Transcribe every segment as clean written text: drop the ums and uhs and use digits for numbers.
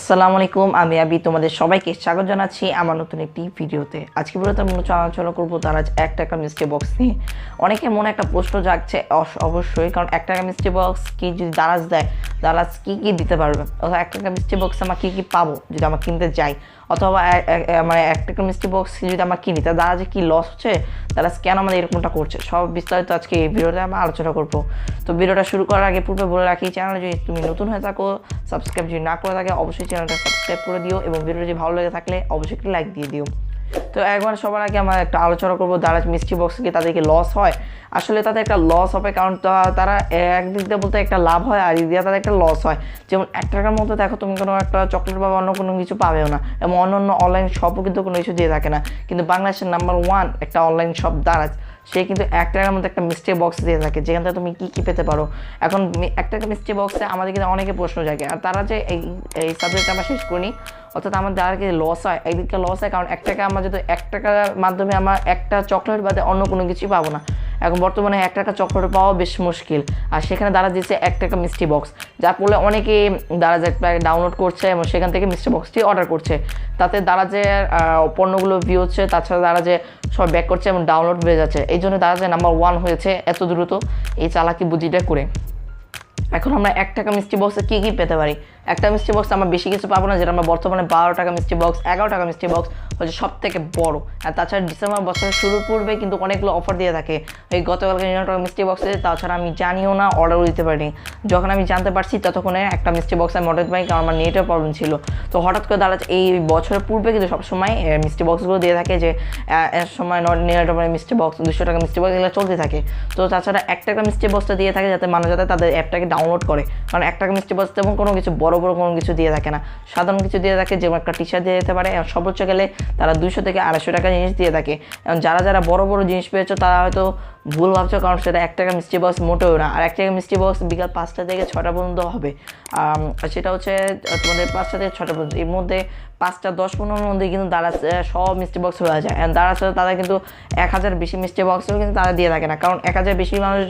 আসসালামু আলাইকুম, আমি আবি তোমাদের সবাইকে স্বাগত জানাচ্ছি আমার নতুন একটি ভিডিওতে। আজকে ভিডিওতে আমরা আলোচনা করবো দারাজ 1 টাকা মিষ্টি বক্স নিয়ে। অনেকের মনে একটা প্রশ্ন জাগছে অবশ্যই, কারণ 1 টাকা মিষ্টি বক্স কি যদি দারাজ দেয়, দারাজ কি কি দিতে পারবে, অথবা 1 টাকা মিষ্টি বক্স আমরা কি কি পাবো যদি আমরা কিনতে যাই, অথবা মানে 1 টাকা মিষ্টি বক্স যদি আমরা কিনি তা দারাজে কি লস হচ্ছে, দারাজ কেন আমাদের এরকমটা করছে, সব বিস্তারিত আজকে এই ভিডিওতে আমরা আলোচনা করবো। তো ভিডিওটা শুরু করার আগে পূর্বে বলে রাখি, চ্যানেলে যদি তুমি নতুন হয়ে থাকো, সাবস্ক্রাইব যদি না করে থাকে অবশ্যই চ্যানেলটা সাবস্ক্রাইব করে দিও, এবং ভিডিওটা যদি ভালো লেগে থাকলে অবশ্যই একটি লাইক দিয়ে দিও। তো একবার সবার আগে আমরা একটা আলোচনা করবো দারাজ মিষ্টি বক্সে কি তাদেরকে লস হয়। আসলে তাদের একটা লস হবে, কারণ তারা একদিক দিয়ে বলতে একটা লাভ হয়, আর দিক দিয়ে তাদের একটা লস হয়। যেমন 1 টাকার মধ্যে দেখো তুমি কোনো একটা চকলেট বা অন্য কোনো কিছু পাবেও না, এবং অন্য অনলাইন শপও কিন্তু কোনো কিছু দিয়ে থাকে না। কিন্তু বাংলাদেশের নাম্বার 1 একটা অনলাইন শপ দারাজ, সে কিন্তু 1 টাকার মধ্যে একটা মিষ্টি বক্স দিয়ে থাকে, যেখান থেকে তুমি কী পেতে পারো। এখন 1 টাকা মিষ্টি বক্সে আমাদের কিন্তু অনেকে প্রশ্ন জাগে, আর তারা যে এই সাবজেক্টটা আমরা শেষ করিনি, অর্থাৎ আমাদের আর কি লস হয়, একদিকে লস হয়, কারণ 1 টাকা আমরা যদি 1 টাকার মাধ্যমে আমরা একটা চকলেট বাদে অন্য কোনো কিছুই পাবো না। এখন বর্তমানে 1 টাকা চকলেট পাওয়া বেশ মুশকিল, আর সেখানে দারাজ দিচ্ছে 1 টাকা মিষ্টি বক্স, যার ফলে অনেকেই দারাজ একটা ডাউনলোড করছে এবং সেখান থেকে মিষ্টি বক্সটি অর্ডার করছে। তাতে দারাজের পণ্যগুলো ভিউ হচ্ছে, তাছাড়া দারাজে সব ব্যাক করছে এবং ডাউনলোড বেড়ে যাচ্ছে। এই জন্য দারাজে নাম্বার 1 হয়েছে এত দ্রুত এই চালাকি বুদ্ধিটা করে। এখন আমরা 1 টাকা মিষ্টি বক্সে কী কী পেতে পারি। একটা মিষ্টি বক্স আমরা বেশি কিছু পাবো না, যেটা আমরা বর্তমানে 12 টাকা মিষ্টি বক্স, 11 টাকা মিষ্টি বক্স হচ্ছে সব থেকে বড়। আর তাছাড়া ডিসেম্বর বছরের শুরুর পূর্বে কিন্তু অনেকগুলো অফার দিয়ে থাকে। এই গতকালকে 9 টাকা মিষ্টি বক্সে, তাছাড়া আমি জানিও না, অর্ডারও দিতে পারিনি। যখন আমি জানতে পারছি ততক্ষণে একটা মিষ্টি বক্স আমি অর্ডার পাই, কারণ আমার নেটের প্রবলেম ছিল। তো হঠাৎ করে দাঁড়াচ্ছে এই বছরের পূর্বে কিন্তু সবসময় মিষ্টি বক্সগুলো দিয়ে থাকে, যে এর সময় নেটের মিষ্টি বক্স, 200 টাকা মিষ্টি বক্স এগুলো চলতে থাকে। তো তাছাড়া 1 টাকা মিষ্টি বক্সটা দিয়ে থাকে যাতে মানুষ যাতে তাদের অ্যাপটাকে ডাউনলোড করে, কারণ 1 টাকা মিষ্টি বক্স তেমন কোনো কিছু বড় কোনো কিছু দিয়ে থাকে না, সাধারণ কিছু দিয়ে থাকে, যেমন একটা টি শার্ট দিয়ে দিতে পারে, এবং সর্বোচ্চ গেলে তারা 200 থেকে 250 টাকা জিনিস দিয়ে থাকে। এবং যারা বড় জিনিস পেয়েছো তারা হয়তো ভুল ভাবছো, কারণ সেটা 1 টাকা মিষ্টি বক্স মোটেও না। আর 1 টাকা মিষ্টি বক্স বিকাল 5টা থেকে 6টা পর্যন্ত হবে, সেটা হচ্ছে তোমাদের 5টা থেকে 6টা পর্যন্ত। এর মধ্যে 5টা 10-15 মধ্যে কিন্তু দারাজ সব মিষ্টি বক্স হয়ে যায়। দারাজ তারা কিন্তু 1000 বেশি মিষ্টি বক্সও কিন্তু তারা দিয়ে থাকে না, কারণ 1000 বেশি মানুষ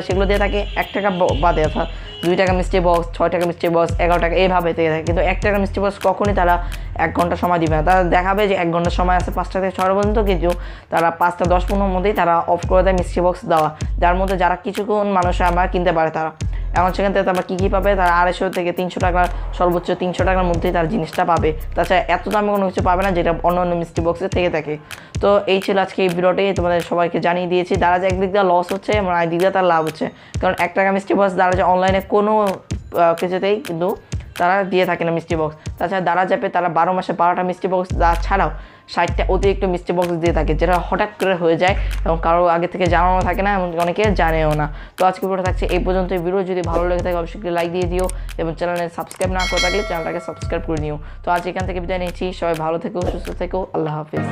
সেগুলো দিয়ে থাকে 1 টাকা বাদে, অর্থাৎ 2 টাকা মিষ্টি বক্স, 6 টাকা মিষ্টি বক্স, 11 টাকা এইভাবে দিয়ে থাকে। কিন্তু 1 টাকা মিষ্টি বক্স কখনই তারা 1 ঘন্টা সময় দিবে না। তারা দেখাবে যে 1 ঘন্টা সময় আছে 5টা থেকে 6টা পর্যন্ত, কিন্তু তারা 5টা 10-15 মধ্যেই তারা অফ করে দেয় মিষ্টি বক্স দেওয়া, যার মধ্যে যারা কিছুক্ষণ মানুষ আমরা কিনতে পারে তারা। এখন সেখান থেকে তারা কী পাবে, তারা 250 থেকে 300 টাকা, সর্বোচ্চ 300 টাকার মধ্যেই তার জিনিসটা পাবে। তাছাড়া এত দামে কোনো কিছু পাবে না, যেটা অন্য মিষ্টি বক্সে থেকে থাকে। তো এই ছিল আজকে এই ভিডিওটি, তোমাদের সবাইকে জানিয়ে দিয়েছি দারাজ একদিক দিয়ে লস হচ্ছে এবং একদিক দিয়ে তার লাভ হচ্ছে, কারণ 1 টাকা মিষ্টি বক্স দারাজ অনলাইনে কোনো কিছুতেই কিন্তু তারা দিয়ে থাকে না মিষ্টি বক্স। তাছাড়া দারাজ অ্যাপে তারা 12 মাসে 12টা মিষ্টি বক্স ছাড়াও 60টা অতিরিক্ত মিষ্টি বক্স দিয়ে থাকে, যেটা হঠাৎ করে হয়ে যায় এবং কারো আগে থেকে জানানো থাকে না, এবং অনেকে জানেও না। তো আজকে ভিডিও থাকছে এই পর্যন্ত। এই ভিডিও যদি ভালো লেগে থাকে অবশ্যই লাইক দিয়ে দিও, এবং চ্যানেলে সাবস্ক্রাইব না করে থাকলে চ্যানেলটাকে সাবস্ক্রাইব করে নিও। তো আজ এখান থেকে বিদায় নিচ্ছি, সবাই ভালো থেকো, সুস্থ থেকো, আল্লাহ হাফিজ।